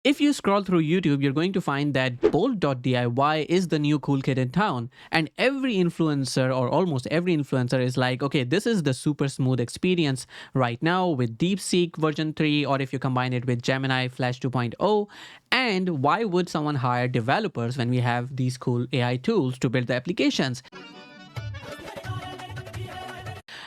If you scroll through YouTube, you're going to find that Bolt.diy is the new cool kid in town. And every influencer, or almost every influencer, is like, okay, this is the super smooth experience right now with DeepSeek version 3, or if you combine it with Gemini Flash 2.0. And why would someone hire developers when we have these cool AI tools to build the applications?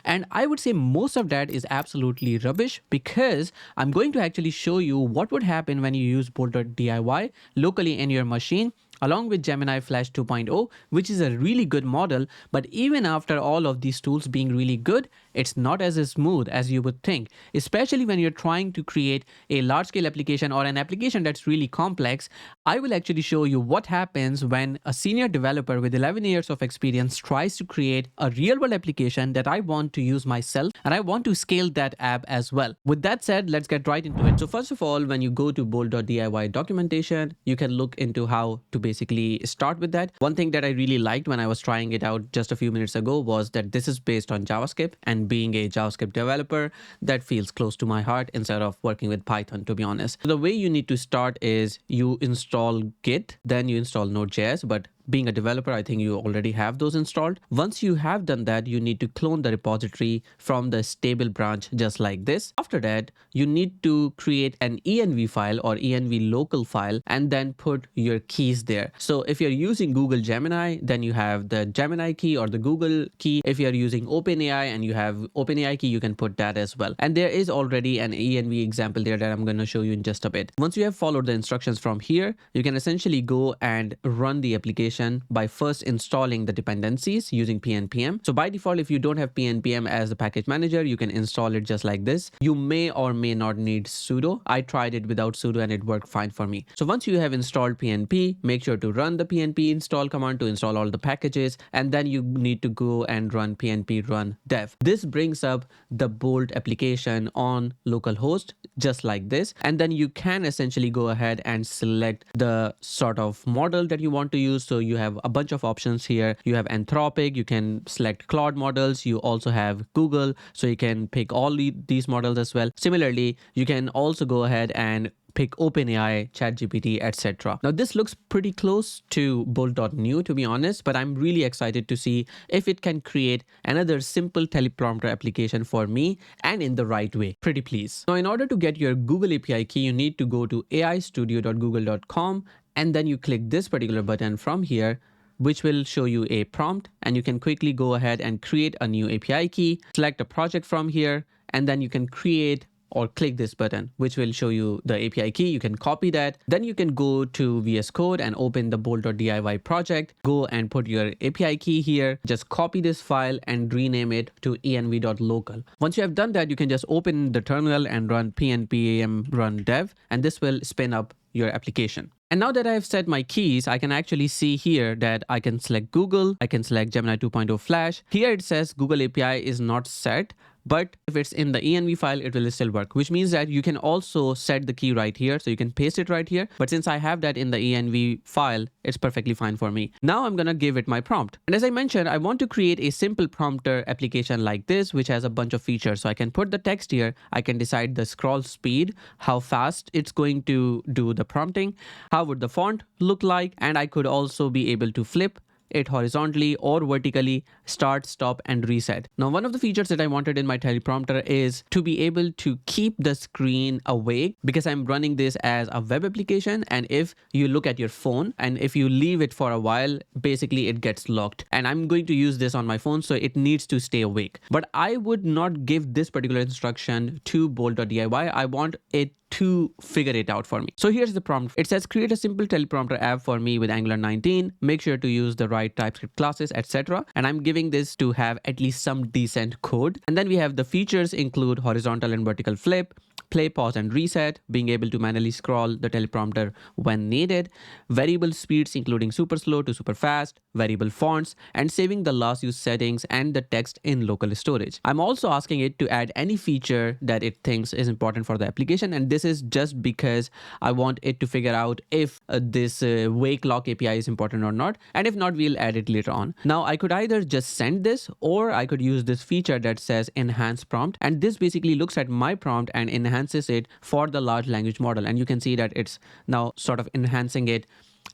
And I would say most of that is absolutely rubbish, because I'm going to actually show you what would happen when you use Bolt.diy locally in your machine along with Gemini Flash 2.0, which is a really good model. But even after all of these tools being really good, it's not as smooth as you would think, especially when you're trying to create a large scale application or an application that's really complex. I will actually show you what happens when a senior developer with 11 years of experience tries to create a real world application that I want to use myself, and I want to scale that app as well. With that said, let's get right into it. So first of all, when you go to Bolt.diy documentation, you can look into how to basically start with that. One thing that I really liked when I was trying it out just a few minutes ago was that this is based on JavaScript, and being a JavaScript developer, that feels close to my heart instead of working with Python, to be honest. So the way you need to start is you install Git, then you install Node.js, but being a developer, I think you already have those installed. Once you have done that, you need to clone the repository from the stable branch just like this. After that, you need to create an env file or env local file and then put your keys there. So if you're using Google Gemini, then you have the Gemini key or the Google key. If you're using OpenAI and you have OpenAI key, you can put that as well. And there is already an env example there that I'm going to show you in just a bit. Once you have followed the instructions from here, you can essentially go and run the application by first installing the dependencies using pnpm. So by default, if you don't have pnpm as the package manager, you can install it just like this. You may or may not need sudo. I tried it without sudo and it worked fine for me. So once you have installed pnp, make sure to run the pnp install command to install all the packages, and then you need to go and run pnp run dev. This brings up the Bolt application on localhost just like this, and then you can essentially go ahead and select the sort of model that you want to use. So you have a bunch of options here. You have Anthropic, you can select Claude models, you also have Google, so you can pick all these models as well. Similarly, you can also go ahead and pick OpenAI, ChatGPT, etc. Now this looks pretty close to bolt.new, to be honest, but I'm really excited to see if it can create another simple teleprompter application for me and in the right way. Pretty please. Now in order to get your Google API key, you need to go to aistudio.google.com, and then you click this particular button from here, which will show you a prompt, and you can quickly go ahead and create a new API key, select a project from here, and then you can create or click this button, which will show you the API key. You can copy that. Then you can go to VS Code and open the bolt.diy project. Go and put your API key here. Just copy this file and rename it to env.local. Once you have done that, you can just open the terminal and run pnpm run dev, and this will spin up your application. And now that I have set my keys, I can actually see here that I can select Google, I can select Gemini 2.0 Flash. Here it says Google API is not set, but if it's in the env file, it will still work, which means that you can also set the key right here. So you can paste it right here. But since I have that in the env file, it's perfectly fine for me. Now I'm going to give it my prompt. And as I mentioned, I want to create a simple prompter application like this, which has a bunch of features. So I can put the text here. I can decide the scroll speed, how fast it's going to do the prompting, how would the font look like, and I could also be able to flip it horizontally or vertically, start, stop, and reset. Now, one of the features that I wanted in my teleprompter is to be able to keep the screen awake, because I'm running this as a web application. And if you look at your phone and if you leave it for a while, basically it gets locked. And I'm going to use this on my phone, so it needs to stay awake. But I would not give this particular instruction to bolt.diy. I want it to figure it out for me. So here's the prompt. It says create a simple teleprompter app for me with Angular 19. Make sure to use the right TypeScript classes, etc. And I'm giving this to have at least some decent code. And then we have the features include horizontal and vertical flip, play, pause, and reset, being able to manually scroll the teleprompter when needed, variable speeds including super slow to super fast, variable fonts, and saving the last use settings and the text in local storage. I'm also asking it to add any feature that it thinks is important for the application, and this is just because I want it to figure out if this wake lock API is important or not, and if not, we'll add it later on. Now I could either just send this, or I could use this feature that says enhance prompt, and this basically looks at my prompt and enhances enhances it for the large language model. And you can see that it's now sort of enhancing it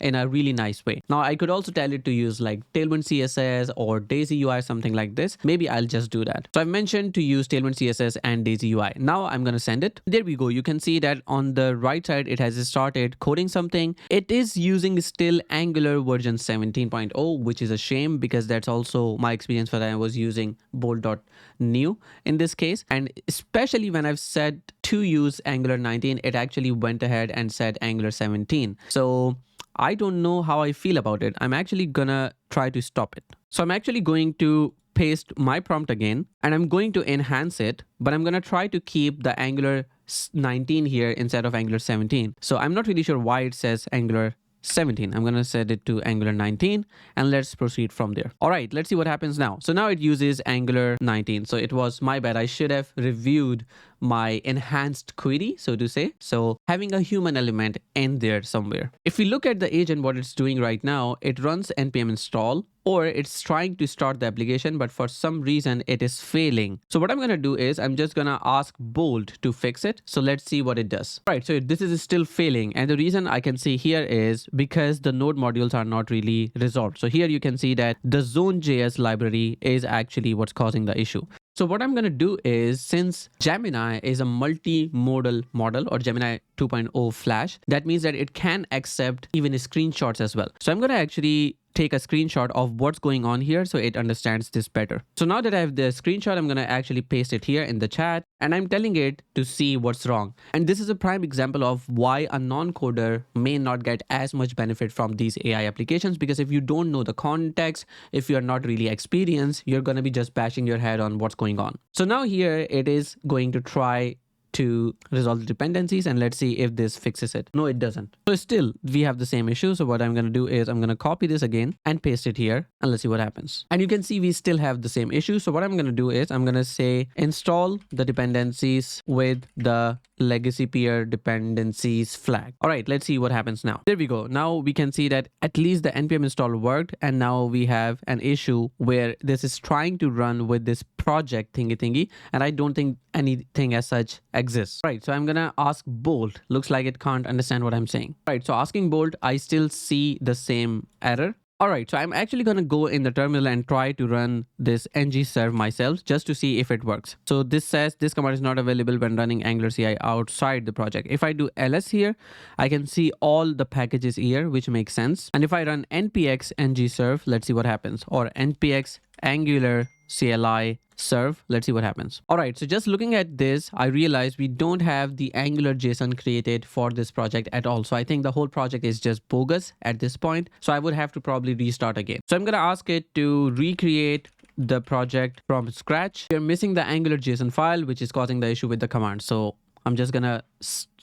in a really nice way. Now I could also tell it to use like Tailwind CSS or Daisy UI, something like this. Maybe I'll just do that. So I've mentioned to use Tailwind CSS and Daisy UI. Now I'm going to send it. There we go. You can see that on the right side, it has started coding something. It is using still Angular version 17.0, which is a shame because that's also my experience when I was using bolt.new in this case. And especially when I've said to use Angular 19, it actually went ahead and said Angular 17. So I don't know how I feel about it. I'm actually gonna try to stop it. So I'm actually going to paste my prompt again and I'm going to enhance it, but I'm gonna try to keep the Angular 19 here instead of Angular 17. So I'm not really sure why it says Angular 17. I'm going to set it to Angular 19 and let's proceed from there. All right, let's see what happens now. So now it uses Angular 19. So it was my bad. I should have reviewed my enhanced query, so to say. So having a human element in there somewhere. If we look at the agent, what it's doing right now, it runs npm install, or it's trying to start the application, but for some reason it is failing. So what I'm going to do is I'm just going to ask Bolt to fix it. So let's see what it does. Right. So this is still failing. And the reason I can see here is because the node modules are not really resolved. So here you can see that the zone.js library is actually what's causing the issue. So what I'm going to do is, since Gemini is a multimodal model or Gemini 2.0 Flash, that means that it can accept even screenshots as well. So I'm going to actually take a screenshot of what's going on here so it understands this better. So now that I have the screenshot, I'm going to actually paste it here in the chat and I'm telling it to see what's wrong. And this is a prime example of why a non-coder may not get as much benefit from these AI applications, because if you don't know the context, if you're not really experienced, you're going to be just bashing your head on what's going on. So now here it is going to try to resolve the dependencies and let's see if this fixes it. No, it doesn't. So still we have the same issue. So what I'm going to do is I'm going to copy this again and paste it here and let's see what happens. And you can see we still have the same issue. So what I'm going to do is I'm going to say install the dependencies with the legacy peer dependencies flag. All right, let's see what happens now. There we go. Now we can see that at least the npm install worked, and now we have an issue where this is trying to run with this project thingy, and I don't think anything as such exists. Right, so I'm gonna ask Bolt. Looks like it can't understand what I'm saying. Right, so asking Bolt, I still see the same error. All right, so I'm actually going to go in the terminal and try to run this ngserve myself just to see if it works. So this says this command is not available when running Angular CI outside the project. If I do ls here, I can see all the packages here, which makes sense. And if I run npx ngserve, let's see what happens, or npx angular CLI serve, let's see what happens. All right, so just looking at this, I realized we don't have the Angular JSON created for this project at all. So I think the whole project is just bogus at this point. So I would have to probably restart again. So I'm going to ask it to recreate the project from scratch. We're missing the Angular JSON file, which is causing the issue with the command. So I'm just going to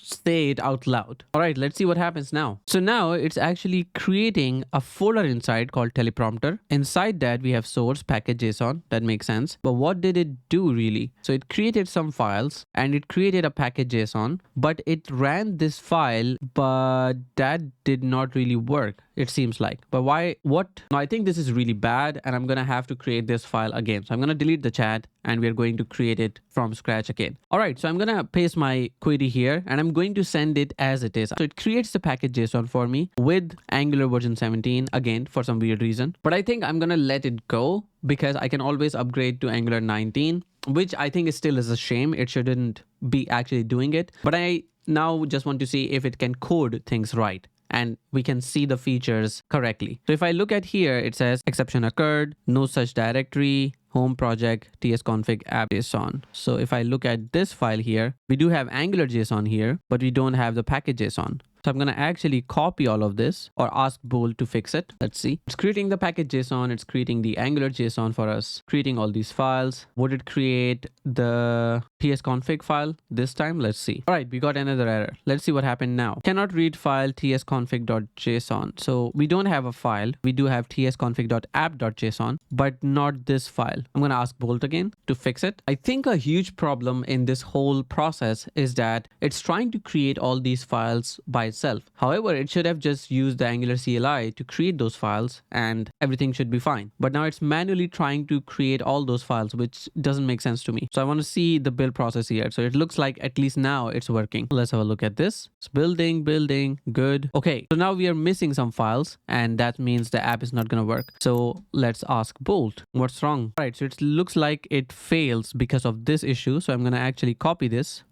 say it out loud. All right, let's see what happens now. So now it's actually creating a folder inside called teleprompter. Inside that we have source package.json. That makes sense. But what did it do really? So it created some files and it created a package.json, but it ran this file, but that did not really work, it seems like. But why? What? Now I think this is really bad and I'm going to have to create this file again. So I'm going to delete the chat and we're going to create it from scratch again. All right, so I'm going to paste my query here and I'm going to send it as it is. So it creates the package.json for me with Angular version 17 again for some weird reason. But I think I'm going to let it go because I can always upgrade to Angular 19, which I think is still is a shame. It shouldn't be actually doing it. But I now just want to see if it can code things right and we can see the features correctly. So if I look at here, it says exception occurred, no such directory, home project, tsconfig app.json. So if I look at this file here, we do have Angular JSON here, but we don't have the package.json. So I'm going to actually copy all of this or ask Bolt to fix it. Let's see. It's creating the package.json. It's creating the Angular JSON for us, creating all these files. Would it create the tsconfig file this time? Let's see. All right, we got another error. Let's see what happened now. Cannot read file tsconfig.json. So we don't have a file. We do have tsconfig.app.json, but not this file. I'm going to ask Bolt again to fix it. I think a huge problem in this whole process is that it's trying to create all these files by itself. However, it should have just used the Angular CLI to create those files and everything should be fine. But now it's manually trying to create all those files, which doesn't make sense to me. So I want to see the build process here. So it looks like at least now it's working. Let's have a look at this. It's building, good. Okay, so now we are missing some files and that means the app is not going to work. So let's ask Bolt, what's wrong? All right, so it looks like it fails because of this issue. So I'm going to actually copy this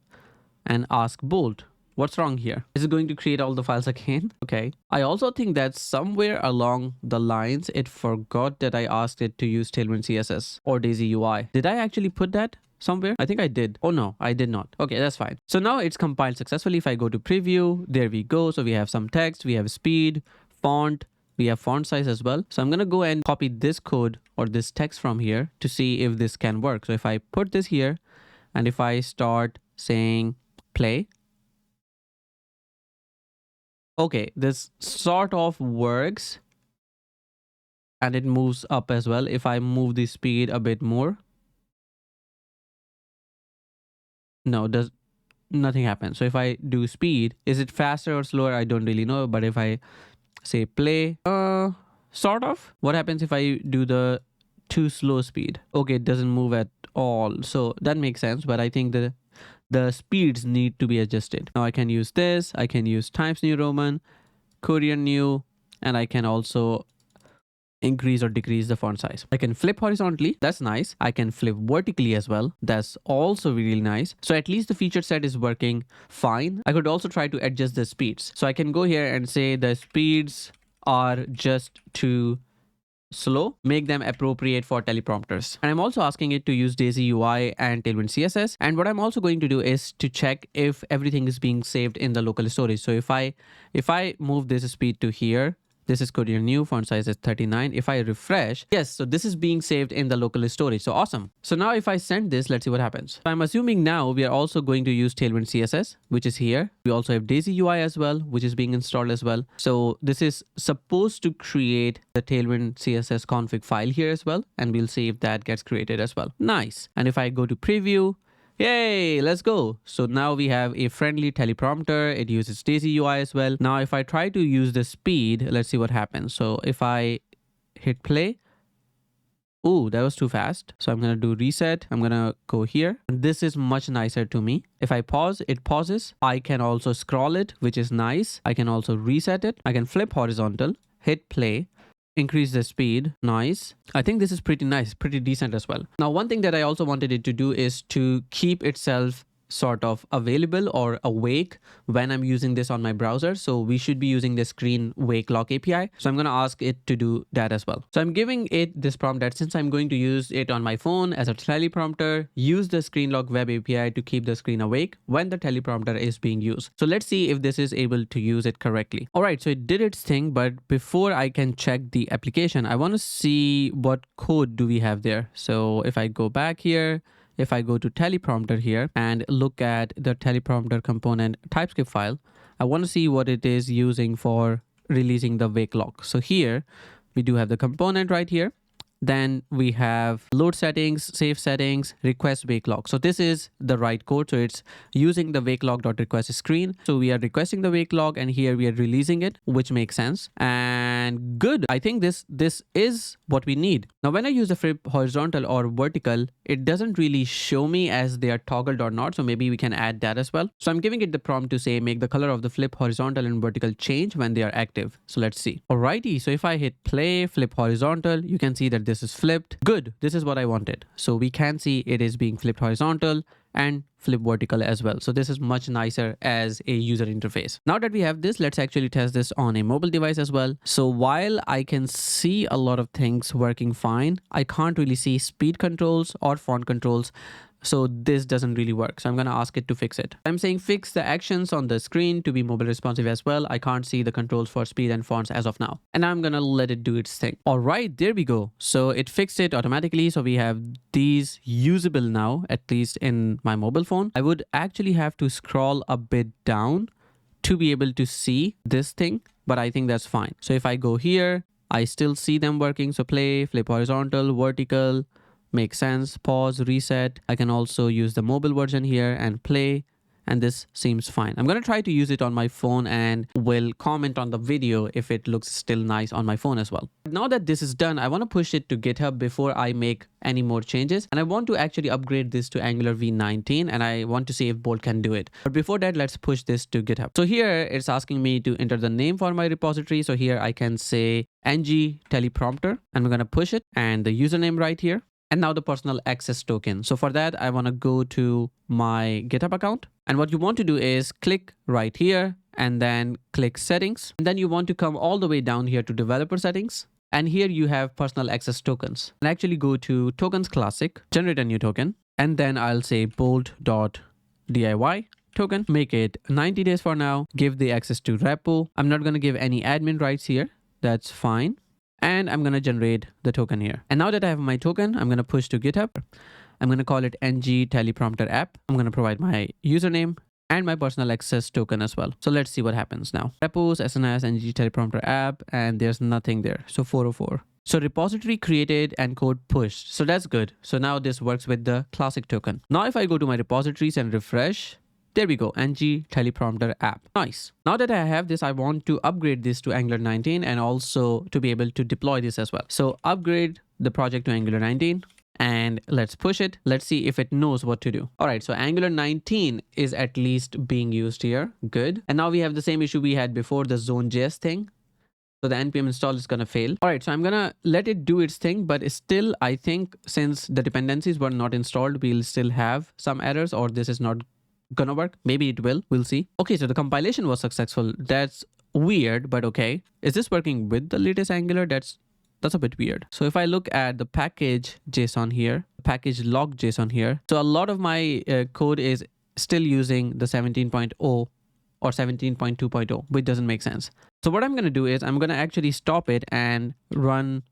and ask Bolt, what's wrong here? Is it going to create all the files again? Okay. I also think that somewhere along the lines, it forgot that I asked it to use Tailwind CSS or Daisy UI. Did I actually put that somewhere? I think I did. Oh no, I did not. Okay, that's fine. So now it's compiled successfully. If I go to preview, there we go. So we have some text, we have speed, font, we have font size as well. So I'm going to go and copy this code or this text from here to see if this can work. So if I put this here and if I start saying play, okay, this sort of works and it moves up as well. If I move the speed a bit more, no, does nothing happen. So if I do speed, is it faster or slower? I don't really know. But if I say play, sort of. What happens if I do the too slow speed? Okay, it doesn't move at all. So that makes sense. But I think the speeds need to be adjusted. Now I can use this. I can use Times New Roman, Courier New, and I can also increase or decrease the font size. I can flip horizontally. That's nice. I can flip vertically as well. That's also really nice. So at least the feature set is working fine. I could also try to adjust the speeds. So I can go here and say the speeds are just too slow, make them appropriate for teleprompters. And I'm also asking it to use Daisy UI and Tailwind CSS. And what I'm also going to do is to check if everything is being saved in the local storage. So if I move this speed to here, this is Courier New, font size is 39. If I refresh, yes, so this is being saved in the local storage. So awesome. So now if I send this, let's see what happens. I'm assuming now we are also going to use Tailwind CSS, which is here. We also have Daisy UI as well, which is being installed as well. So this is supposed to create the Tailwind CSS config file here as well. And we'll see if that gets created as well. Nice. And if I go to preview, yay, let's go. So now we have a friendly teleprompter. It uses Daisy UI as well. Now, if I try to use the speed, let's see what happens. So if I hit play, ooh, that was too fast. So I'm going to do reset. I'm going to go here. This is much nicer to me. If I pause, it pauses. I can also scroll it, which is nice. I can also reset it. I can flip horizontal, hit play, increase the speed. Nice. I think this is pretty nice, pretty decent as well. Now, one thing that I also wanted it to do is to keep itself sort of available or awake when I'm using this on my browser. So we should be using the screen wake lock API. So I'm going to ask it to do that as well. So I'm giving it this prompt that since I'm going to use it on my phone as a teleprompter, use the screen lock web API to keep the screen awake when the teleprompter is being used. So let's see if this is able to use it correctly. All right, so it did its thing, but before I can check the application, I want to see what code do we have there. So if I go back here, if I go to teleprompter here and look at the teleprompter component TypeScript file, I want to see what it is using for releasing the wake lock. So here we do have the component right here. Then we have load settings, save settings, request wake lock. So this is the right code. So it's using the wake lock.request screen. So we are requesting the wake lock and here we are releasing it, which makes sense. And good. I think this is what we need. Now, when I use the flip horizontal or vertical, it doesn't really show me as they are toggled or not. So maybe we can add that as well. So I'm giving it the prompt to say, make the color of the flip horizontal and vertical change when they are active. So let's see. Alrighty. So if I hit play, flip horizontal, you can see that this is flipped. Good. This is what I wanted. So we can see it is being flipped horizontal and flip vertical as well. So this is much nicer as a user interface. Now that we have this, let's actually test this on a mobile device as well. So while I can see a lot of things working fine, I can't really see speed controls or font controls. So this doesn't really work. So I'm going to ask it to fix it. I'm saying fix the actions on the screen to be mobile responsive as well. I can't see the controls for speed and fonts as of now. And I'm going to let it do its thing. All right, there we go. So it fixed it automatically. So we have these usable now, at least in my mobile phone. I would actually have to scroll a bit down to be able to see this thing, but I think that's fine. So if I go here, I still see them working. So play, flip horizontal, vertical, makes sense. Pause, reset. I can also use the mobile version here and play. and this seems fine. I'm going to try to use it on my phone and will comment on the video if it looks still nice on my phone as well. Now that this is done, I want to push it to GitHub before I make any more changes. And I want to actually upgrade this to Angular v19 and I want to see if Bolt can do it. But before that, let's push this to GitHub. So here it's asking me to enter the name for my repository. So here I can say ng teleprompter and we're going to push it and the username right here. And now the personal access token. So for that, I want to go to my GitHub account. And what you want to do is click right here and then click settings. And then you want to come all the way down here to developer settings. And here you have personal access tokens. And actually go to tokens classic, generate a new token. And then I'll say bolt.diy token, make it 90 days for now, give the access to repo. I'm not going to give any admin rights here. That's fine. And I'm going to generate the token here. And now that I have my token, I'm going to push to GitHub. I'm going to call it ng teleprompter app. I'm going to provide my username and my personal access token as well. So let's see what happens now. Repos, SNS, ng teleprompter app, and there's nothing there. So 404. So repository created and code pushed. So that's good. So now this works with the classic token. Now if I go to my repositories and refresh, there we go, ng teleprompter app. Nice. Now that I have this, I want to upgrade this to Angular 19 and also to be able to deploy this as well. So upgrade the project to Angular 19 and let's push it. Let's see if it knows what to do. All right, so Angular 19 is at least being used here. Good. And now we have the same issue we had before, the zone.js thing. So the npm install is going to fail. All right, so I'm going to let it do its thing, but still, I think since the dependencies were not installed, we'll still have some errors or this is not gonna work. Maybe it will. We'll see. Okay, so the compilation was successful. That's weird, but okay. Is this working with the latest Angular? That's a bit weird. So if I look at the package JSON here, package log JSON here, so a lot of my code is still using the 17.0 or 17.2.0, which doesn't make sense. So what I'm going to do is I'm going to actually stop it and run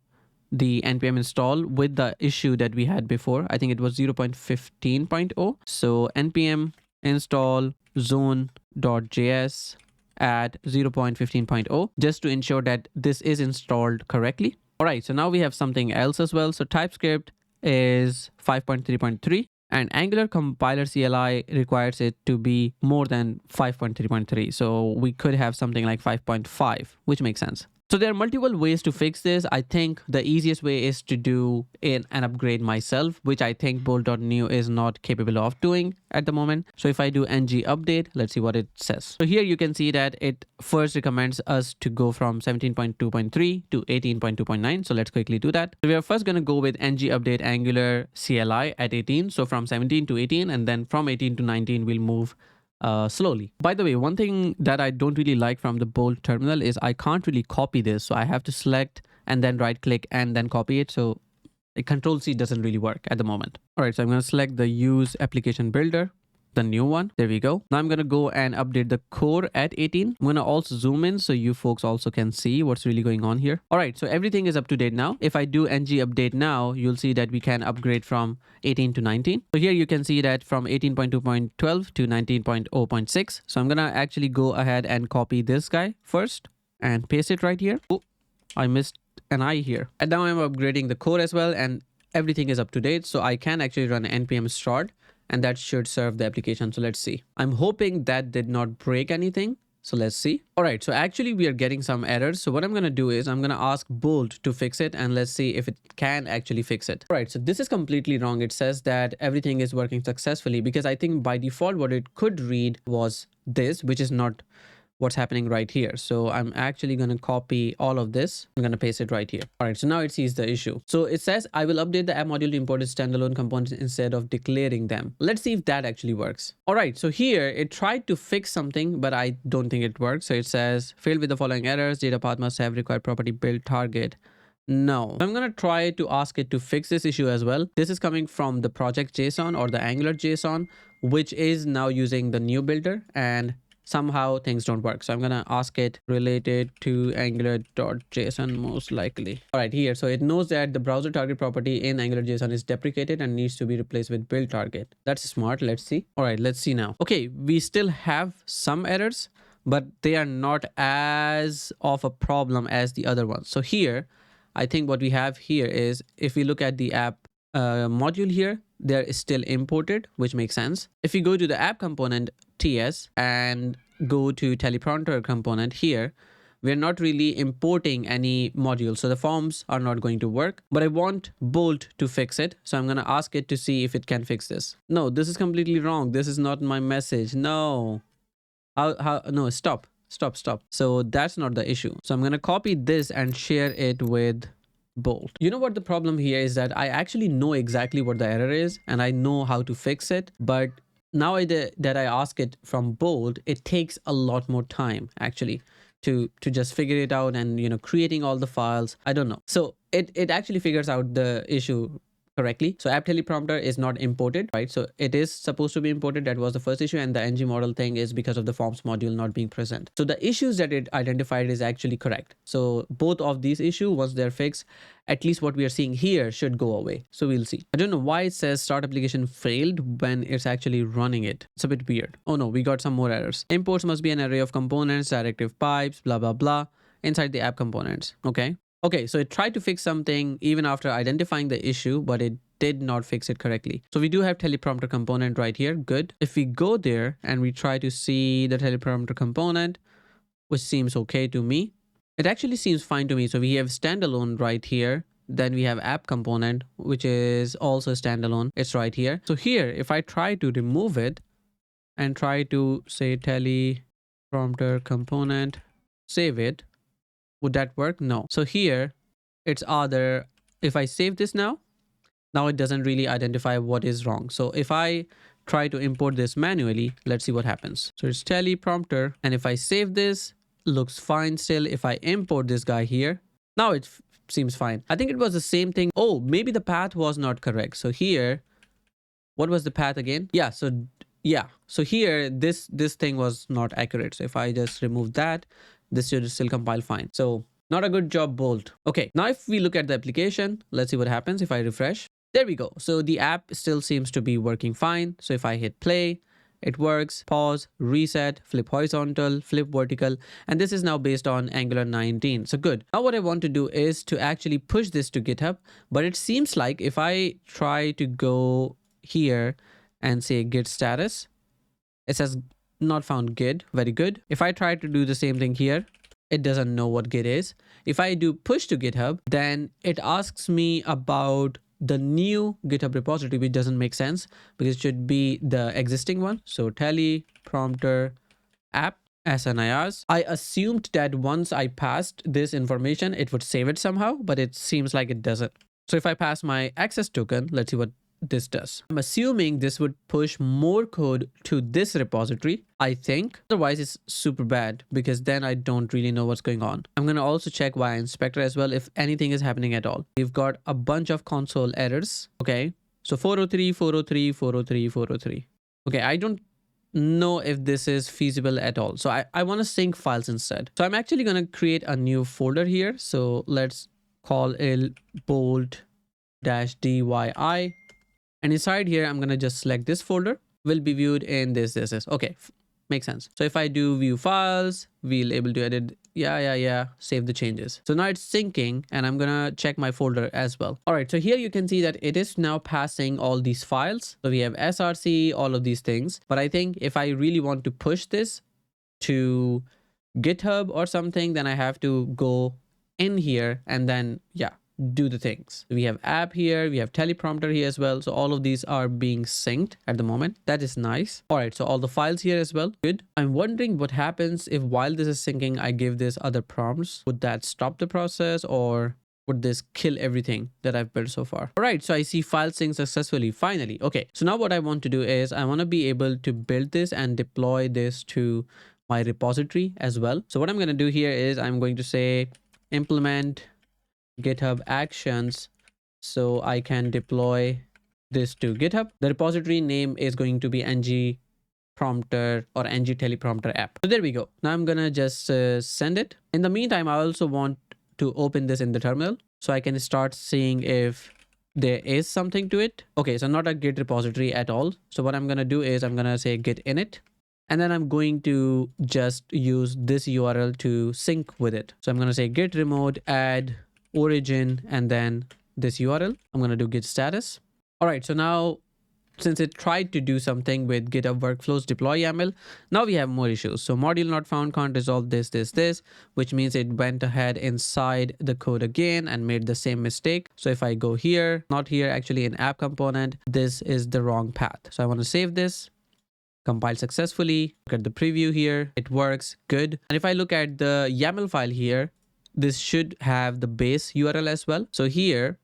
the npm install with the issue that we had before. I think it was 0.15.0. So npm install zone.js at 0.15.0 just to ensure that this is installed correctly. All right, so now we have something else as well. So TypeScript is 5.3.3 and Angular compiler CLI requires it to be more than 5.3.3. So we could have something like 5.5, which makes sense. So there are multiple ways to fix this. I think the easiest way is to do an upgrade myself, which I think bolt.new is not capable of doing at the moment. So if I do ng update, let's see what it says. So here you can see that it first recommends us to go from 17.2.3 to 18.2.9. So let's quickly do that. So we are first going to go with ng update Angular CLI at 18. So from 17 to 18 and then from 18 to 19, we'll move slowly. By the way, one thing that I don't really like from the Bolt terminal is I can't really copy this. So I have to select and then right click and then copy it. So Control C doesn't really work at the moment. All right, so I'm going to select the use application builder, the new one. There we go. Now I'm going to go and update the core at 18. I'm going to also zoom in so you folks also can see what's really going on here. All right, so everything is up to date now. If I do ng update now, you'll see that we can upgrade from 18 to 19. So here you can see that from 18.2.12 to 19.0.6. So I'm going to actually go ahead and copy this guy first and paste it right here. Oh, I missed an I here. And now I'm upgrading the core as well and everything is up to date. So I can actually run npm start and that should serve the application. So let's see. I'm hoping that did not break anything. So let's see. All right, so actually we are getting some errors. So what I'm going to do is I'm going to ask Bolt to fix it and let's see if it can actually fix it. All right, so this is completely wrong. It says that everything is working successfully because I think by default what it could read was this, which is not what's happening right here. So I'm actually going to copy all of this. I'm going to paste it right here. All right, so now it sees the issue. So it says, I will update the app module to import its standalone components instead of declaring them. Let's see if that actually works. All right, so here it tried to fix something, but I don't think it works. So it says, failed with the following errors. Data path must have required property build target. No. I'm going to try to ask it to fix this issue as well. This is coming from the project JSON or the Angular JSON, which is now using the new builder and somehow things don't work. So I'm going to ask it related to angular.json most likely. All right, here. So it knows that the browser target property in angular.json is deprecated and needs to be replaced with build target. That's smart. Let's see. All right, let's see now. Okay, we still have some errors, but they are not as of a problem as the other ones. So here, I think what we have here is if we look at the app module here, they're still imported, which makes sense. If you go to the app component TS and go to teleprompter component here, we're not really importing any modules. So the forms are not going to work, but I want Bolt to fix it. So I'm going to ask it to see if it can fix this. No, this is completely wrong. This is not my message. No. No, stop. So that's not the issue. So I'm going to copy this and share it with Bolt. You know what the problem here is, that I actually know exactly what the error is and I know how to fix it. But now that I ask it from Bolt, it takes a lot more time actually to just figure it out, and creating all the files. I don't know. So it actually figures out the issue correctly. So app teleprompter is not imported, right? So it is supposed to be imported. That was the first issue. And the ng model thing is because of the forms module not being present. So the issues that it identified is actually correct. So both of these issues, once they're fixed, at least what we are seeing here should go away. So we'll see. I don't know why it says start application failed when it's actually running it. It's a bit weird. Oh no, we got some more errors. Imports must be an array of components, directive pipes, blah, blah, blah, inside the app components. Okay, so it tried to fix something even after identifying the issue, but it did not fix it correctly. So we do have teleprompter component right here. Good. If we go there and we try to see the teleprompter component, which seems okay to me, it actually seems fine to me. So we have standalone right here. Then we have app component, which is also standalone. It's right here. So here, if I try to remove it and try to say teleprompter component, save it, would that work? No. So here it's either, if I save this now it doesn't really identify what is wrong. So if I try to import this manually, let's see what happens. So it's teleprompter. And if I save this, looks fine still. If I import this guy here, now it seems fine. I think it was the same thing. Oh, maybe the path was not correct. So here, what was the path again? Yeah. So here, this thing was not accurate. So if I just remove that, this should still compile fine. So not a good job, Bolt. Okay, now if we look at the application, let's see what happens if I refresh. There we go. So the app still seems to be working fine. So if I hit play, it works. Pause, reset, flip horizontal, flip vertical. And this is now based on Angular 19. So good. Now what I want to do is to actually push this to GitHub. But it seems like if I try to go here and say git status, it says not found Git. Very good. If I try to do the same thing here, it doesn't know what Git is. If I do push to GitHub, then it asks me about the new GitHub repository, which doesn't make sense because it should be the existing one. So teleprompter app SNIRs. I assumed that once I passed this information, it would save it somehow, but it seems like it doesn't. So if I pass my access token, let's see what this does. I'm assuming this would push more code to this repository, I think. Otherwise, it's super bad because then I don't really know what's going on. I'm going to also check via inspector as well if anything is happening at all. We've got a bunch of console errors. Okay, so 403, 403, 403, 403. Okay, I don't know if this is feasible at all. So I want to sync files instead. So I'm actually going to create a new folder here. So let's call it Bolt.diy. And inside here, I'm going to just select this folder, will be viewed in this. Okay, makes sense. So if I do view files, we'll able to edit. Yeah. Save the changes. So now it's syncing and I'm going to check my folder as well. All right. So here you can see that it is now passing all these files. So we have src, all of these things. But I think if I really want to push this to GitHub or something, then I have to go in here and then, do the things. We have app here, we have teleprompter here as well. So all of these are being synced at the moment. That is nice. All right, so all the files here as well. Good. I'm wondering what happens if while this is syncing, I give this other prompts. Would that stop the process or would this kill everything that I've built so far? All right, so I see file sync successfully, finally. Okay, so now what I want to do is I want to be able to build this and deploy this to my repository as well. So what I'm going to do here is I'm going to say implement GitHub actions so I can deploy this to GitHub. The repository name is going to be ng prompter or ng teleprompter app. So there we go. Now I'm gonna just send it. In the meantime, I also want to open this in the terminal so I can start seeing if there is something to it. Okay, so not a Git repository at all. So what I'm gonna do is I'm gonna say git init, and then I'm going to just use this URL to sync with it. So I'm gonna say git remote add origin and then this URL. I'm going to do git status. All right, so now since it tried to do something with GitHub workflows deploy YAML, now we have more issues. So module not found can't resolve this, which means it went ahead inside the code again and made the same mistake. So if I go here, not here, actually in app component, this is the wrong path. So I want to save this, compile successfully. Look at the preview here. It works good. And if I look at the YAML file here, this should have the base URL as well. So here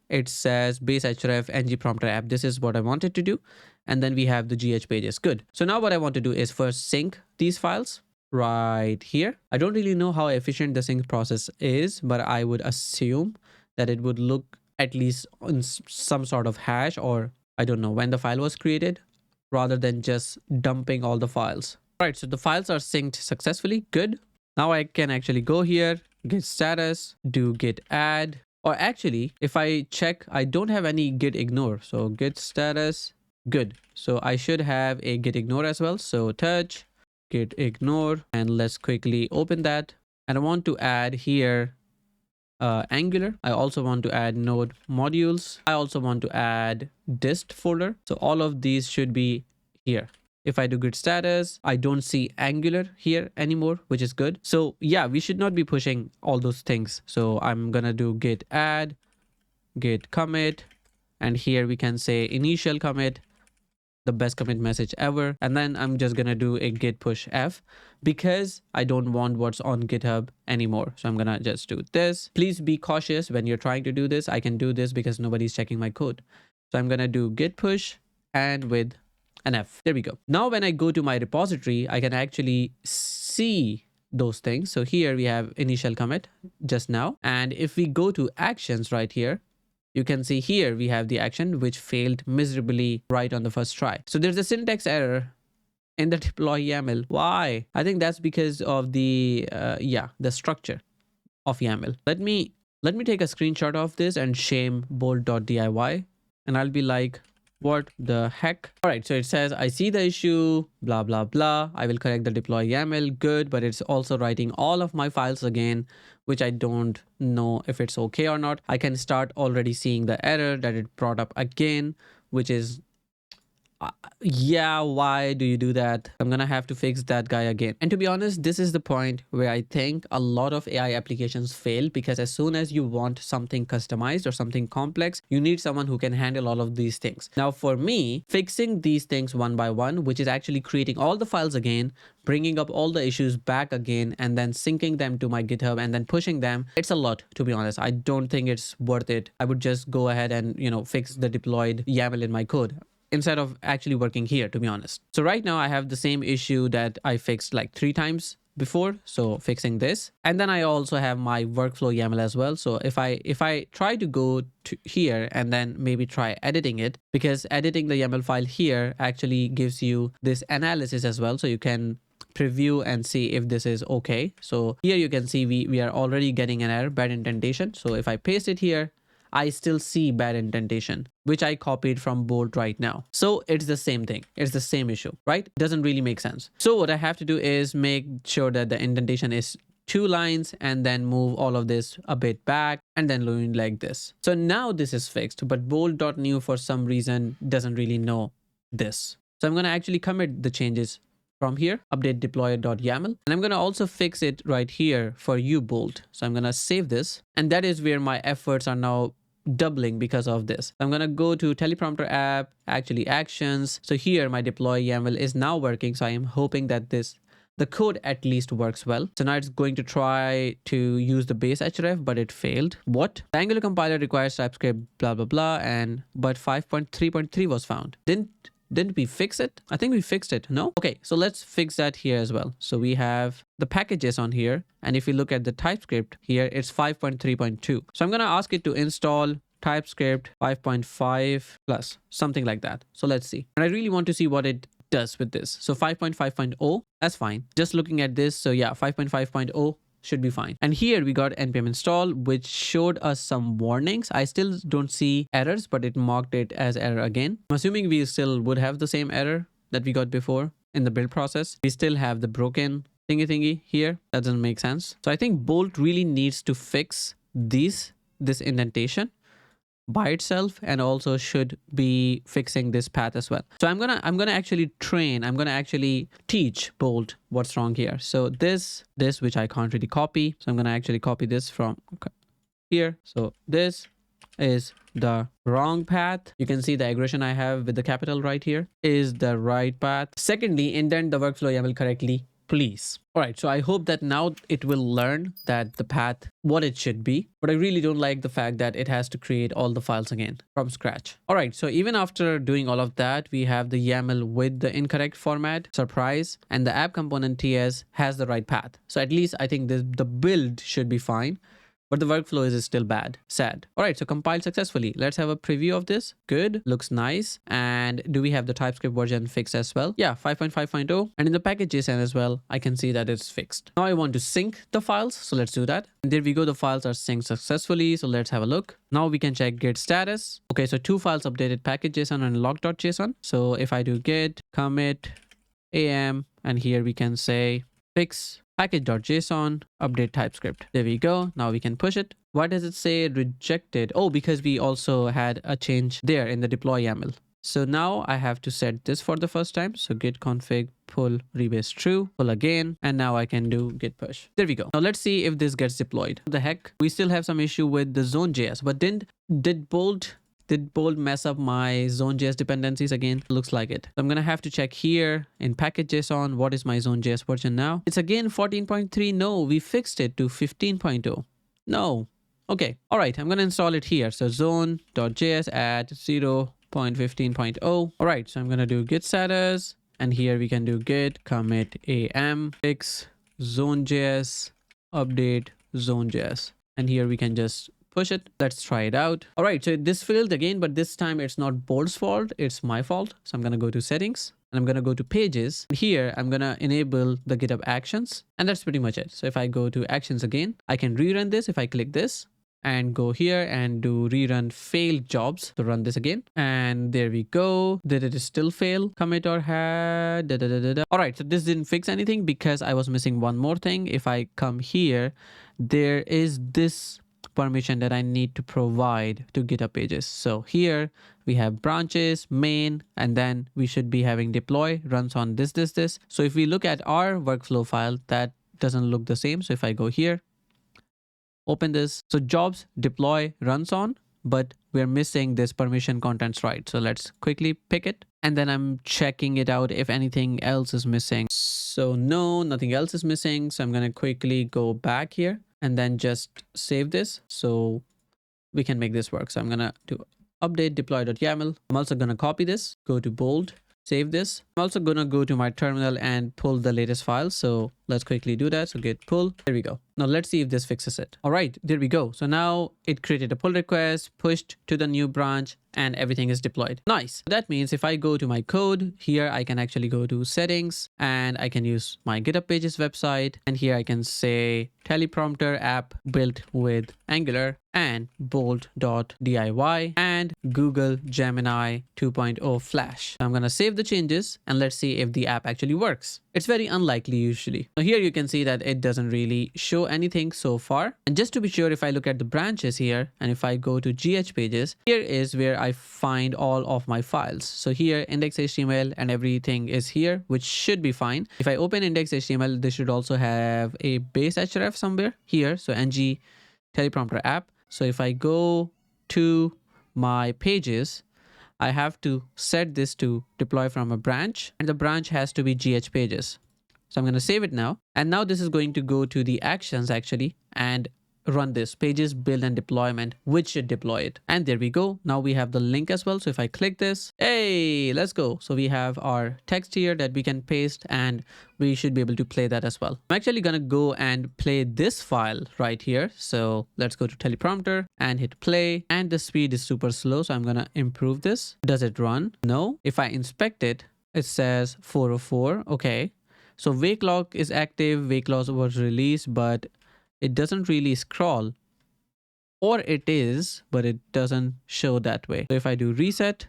it says base href ng prompter app. This is what I wanted to do. And then we have the GH pages. Good. So now what I want to do is first sync these files right here. I don't really know how efficient the sync process is, but I would assume that it would look at least on some sort of hash, or I don't know when the file was created, rather than just dumping all the files. All right, so the files are synced successfully. Good. Now I can actually go here, git status, do git add, or actually if I check, I don't have any git ignore. So git status, good. So I should have a git ignore as well. So touch git ignore, and let's quickly open that. And I want to add here Angular. I also want to add node modules. I also want to add dist folder. So all of these should be here. If I do git status, I don't see Angular here anymore, which is good. So yeah, we should not be pushing all those things. So I'm gonna do git add, git commit, and here we can say initial commit, the best commit message ever. And then I'm just gonna do a git push F because I don't want what's on GitHub anymore. So I'm gonna just do this. Please be cautious when you're trying to do this. I can do this because nobody's checking my code. So I'm gonna do git push and with an F. There we go. Now when I go to my repository, I can actually see those things. So here we have initial commit just now. And if we go to actions right here, you can see here we have the action which failed miserably right on the first try. So there's a syntax error in the deploy YAML. Why? I think that's because of the structure of YAML. Let me take a screenshot of this and shame Bolt.diy, and I'll be like, what the heck? All right, so it says, I see the issue, blah, blah, blah. I will correct the deploy YAML. Good, but it's also writing all of my files again, which I don't know if it's okay or not. I can start already seeing the error that it brought up again, which is yeah, why do you do that? I'm gonna have to fix that guy again. And to be honest, this is the point where I think a lot of AI applications fail, because as soon as you want something customized or something complex, you need someone who can handle all of these things. Now for me, fixing these things one by one, which is actually creating all the files again, bringing up all the issues back again, and then syncing them to my GitHub and then pushing them, it's a lot, to be honest. I don't think it's worth it. I would just go ahead and, fix the deployed YAML in my code instead of actually working here, to be honest. So right now I have the same issue that I fixed like 3 times before. So fixing this, and then I also have my workflow YAML as well. So if I try to go to here and then maybe try editing it, because editing the YAML file here actually gives you this analysis as well. So you can preview and see if this is okay. So here you can see we are already getting an error, bad indentation. So if I paste it here, I still see bad indentation, which I copied from Bolt right now. So it's the same thing. It's the same issue, right? Doesn't really make sense. So what I have to do is make sure that the indentation is 2 lines and then move all of this a bit back and then doing like this. So now this is fixed, but bolt.new for some reason doesn't really know this. So I'm going to actually commit the changes from here, update deploy.yaml, and I'm going to also fix it right here for you, Bolt. So I'm going to save this, and that is where my efforts are now doubling because of this. I'm going to go to teleprompter app, actually actions. So here my deploy YAML is now working. So I am hoping that the code at least works well. So now it's going to try to use the base href, but it failed. What? The Angular compiler requires TypeScript, blah, blah, blah, but 5.3.3 was found. Didn't we fix it? I think we fixed it. No? Okay, so let's fix that here as well. So we have the packages on here. And if you look at the TypeScript here, it's 5.3.2. So I'm going to ask it to install TypeScript 5.5 plus, something like that. So let's see. And I really want to see what it does with this. So 5.5.0, that's fine. Just looking at this. So yeah, 5.5.0 should be fine. And here we got npm install, which showed us some warnings. I still don't see errors, but it marked it as error again. I'm assuming we still would have the same error that we got before in the build process. We still have the broken thingy here. That doesn't make sense. So I think Bolt really needs to fix this indentation, by itself and also should be fixing this path as well. So I'm gonna actually teach Bolt what's wrong here. So this which I can't really copy. So I'm gonna actually copy this from here. So this is the wrong path. You can see the aggression I have with the capital right here is the right path. Secondly, indent the workflow YAML correctly, please. All right, so I hope that now it will learn that the path, what it should be, but I really don't like the fact that it has to create all the files again from scratch. All right, so even after doing all of that, we have the YAML with the incorrect format, surprise, and the app component TS has the right path. So at least I think the build should be fine. But the workflow is still bad. Sad. All right, so compiled successfully. Let's have a preview of this. Good. Looks nice. And do we have the TypeScript version fixed as well? Yeah, 5.5.0. And in the package.json as well, I can see that it's fixed. Now I want to sync the files. So let's do that. And there we go. The files are synced successfully. So let's have a look. Now we can check git status. Okay, so 2 files updated, package.json and log.json. So if I do git commit am, and here we can say fix package.json update TypeScript. There we go. Now we can push it. Why does it say rejected? Oh, because we also had a change there in the deploy YAML. So now I have to set this for the first time. So git config pull rebase true, pull again, and now I can do git push. There we go. Now let's see if this gets deployed. What the heck? We still have some issue with the zone.js, but did Bolt mess up my zone.js dependencies again? Looks like it. So I'm gonna have to check here in package.json. What is my zone.js version now? It's again 14.3. No, we fixed it to 15.0. No. Okay. All right. I'm gonna install it here. So zone.js at 0.15.0. All right. So I'm gonna do git status, and here we can do git commit am fix zone.js update zone.js, and here we can just push it. Let's try it out. All right, so this failed again, but this time it's not Bolt's fault, it's my fault. So I'm gonna go to settings and I'm gonna go to pages. Here I'm gonna enable the GitHub actions, and that's pretty much it. So if I go to actions again, I can rerun this if I click this and go here and do rerun failed jobs to run this again. And there we go. Did it still fail? Commit or had All right, so this didn't fix anything because I was missing one more thing. If I come here, there is this permission that I need to provide to GitHub pages. So here we have branches, main, and then we should be having deploy runs on this. So if we look at our workflow file, that doesn't look the same. So if I go here, open this. So jobs deploy runs on, but we're missing this permission contents right. So let's quickly pick it. And then I'm checking it out if anything else is missing. So no, nothing else is missing. So I'm going to quickly go back here and then just save this so we can make this work. So I'm gonna do update deploy.yaml. I'm also gonna copy this, go to Bolt, save this. I'm also gonna go to my terminal and pull the latest file. So let's quickly do that. So git pull, there we go. Now let's see if this fixes it. All right, there we go. So now it created a pull request, pushed to the new branch, and everything is deployed. Nice. That means if I go to my code here, I can actually go to settings and I can use my GitHub pages website. And here I can say teleprompter app built with Angular and Bolt.diy and Google Gemini 2.0 Flash. So I'm going to save the changes and let's see if the app actually works. It's very unlikely usually. Now here you can see that it doesn't really show anything so far. And just to be sure, if I look at the branches here and if I go to GH pages, here is where I find all of my files. So here index.html and everything is here, which should be fine. If I open index.html, this should also have a base href somewhere here. So ng teleprompter app. So if I go to my pages, I have to set this to deploy from a branch, and the branch has to be GH pages. So I'm going to save it now. And now this is going to go to the actions actually and run this pages build and deployment, which should deploy it. And there we go. Now we have the link as well. So if I click this, hey, let's go. So we have our text here that we can paste and we should be able to play that as well. I'm actually going to go and play this file right here. So let's go to teleprompter and hit play, and the speed is super slow. So I'm going to improve this. Does it run? No. If I inspect it, it says 404. Okay. So wake lock is active. Wake lock was released, but it doesn't really scroll, or it is, but it doesn't show that way. So if I do reset,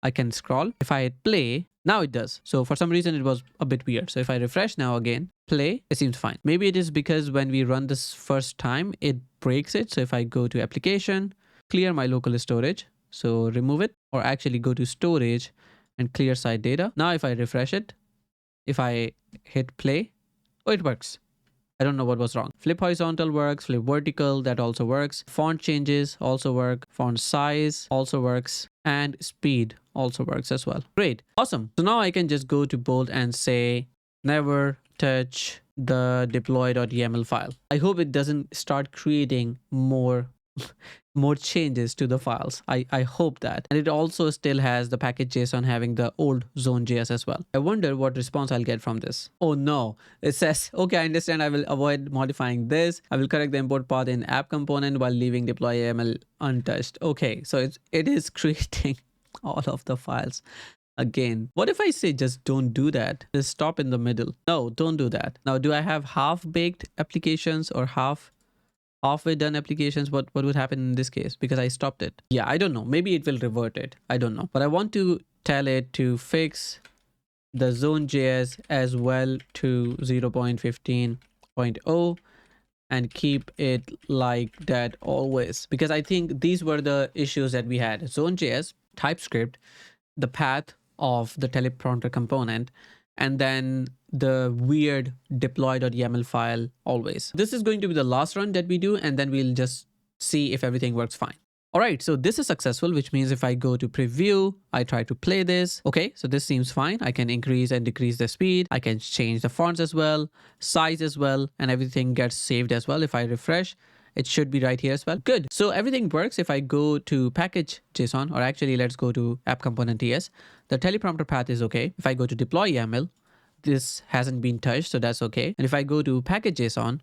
I can scroll. If I hit play, now it does. So for some reason it was a bit weird. So if I refresh now again, play, it seems fine. Maybe it is because when we run this first time, it breaks it. So if I go to application, clear my local storage. So remove it, or actually go to storage and clear site data. Now if I refresh it, if I hit play, oh, it works. I don't know what was wrong. Flip horizontal works, flip vertical, that also works. Font changes also work. Font size also works. And speed also works as well. Great. Awesome. So now I can just go to Bolt and say, never touch the deploy.yml file. I hope it doesn't start creating more changes to the files. I hope that. And it also still has the package.json having the old zone.js as well. I wonder what response I'll get from this. Oh no, it says, okay, I understand. I will avoid modifying this. I will correct the import path in app component while leaving deploy YAML untouched. Okay, so it is creating all of the files again. What if I say just don't do that? Just stop in the middle. No, don't do that. Now, do I have half-baked applications or halfway done applications? What would happen in this case? Because I stopped it. Yeah, I don't know. Maybe it will revert it. I don't know. But I want to tell it to fix the zone.js as well to 0.15.0 and keep it like that always. Because I think these were the issues that we had. Zone.js, TypeScript, the path of the teleprompter component, and then the weird deploy.yml file always. This is going to be the last run that we do, and then we'll just see if everything works fine. All right, so this is successful, which means if I go to preview, I try to play this. Okay, so this seems fine. I can increase and decrease the speed. I can change the fonts as well, size as well, and everything gets saved as well. If I refresh, it should be right here as well. Good. So everything works. If I go to package.json, or actually let's go to app component.ts, the teleprompter path is okay. If I go to deploy YAML, this hasn't been touched, so that's okay. And if I go to package.json,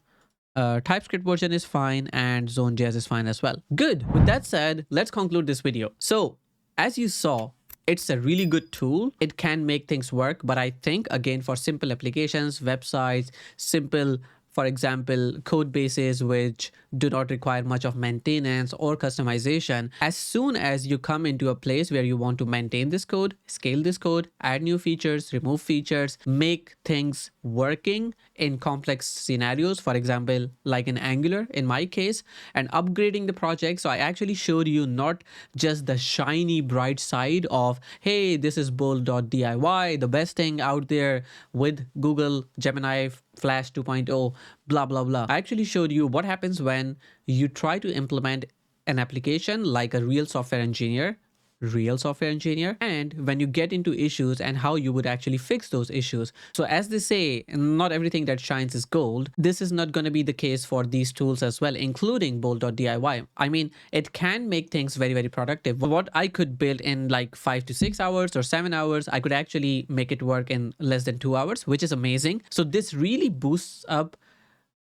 TypeScript version is fine and zone.js is fine as well. Good. With that said, let's conclude this video. So as you saw, it's a really good tool. It can make things work, but I think again, for simple applications, websites, simple, for example, code bases which do not require much of maintenance or customization, as soon as you come into a place where you want to maintain this code, scale this code, add new features, remove features, make things working in complex scenarios, for example, like in Angular in my case, and upgrading the project. So I actually showed you not just the shiny bright side of, hey, this is bolt.diy, the best thing out there with Google Gemini Flash 2.0, blah, blah, blah. I actually showed you what happens when you try to implement an application like a real software engineer, and when you get into issues and how you would actually fix those issues. So as they say, not everything that shines is gold. This is not going to be the case for these tools as well, including bolt.diy. I mean, it can make things very, very productive. What I could build in like 5 to 6 hours or 7 hours, I could actually make it work in less than 2 hours, which is amazing. So this really boosts up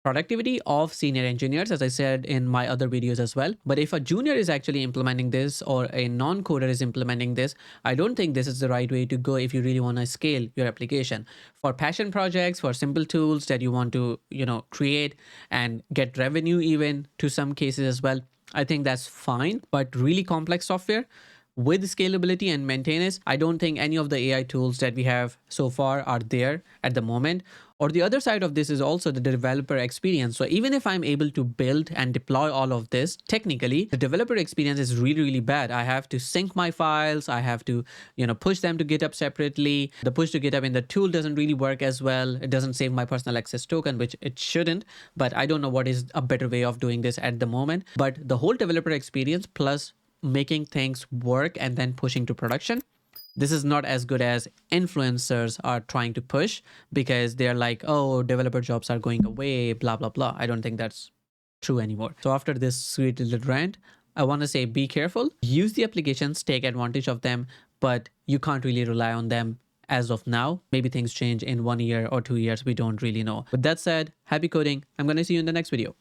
productivity of senior engineers, as I said in my other videos as well. But if a junior is actually implementing this or a non-coder is implementing this, I don't think this is the right way to go if you really want to scale your application. For passion projects, for simple tools that you want to, create and get revenue even to some cases as well, I think that's fine. But really complex software with scalability and maintenance, I don't think any of the AI tools that we have so far are there at the moment. Or the other side of this is also the developer experience. So even if I'm able to build and deploy all of this, technically, the developer experience is really, really bad. I have to sync my files. I have to, push them to GitHub separately. The push to GitHub in the tool doesn't really work as well. It doesn't save my personal access token, which it shouldn't. But I don't know what is a better way of doing this at the moment. But the whole developer experience plus making things work and then pushing to production, this is not as good as influencers are trying to push, because they're like, oh, developer jobs are going away, blah, blah, blah. I don't think that's true anymore. So after this sweet little rant, I want to say, be careful, use the applications, take advantage of them, but you can't really rely on them as of now. Maybe things change in 1 year or 2 years. We don't really know. With that said, happy coding. I'm going to see you in the next video.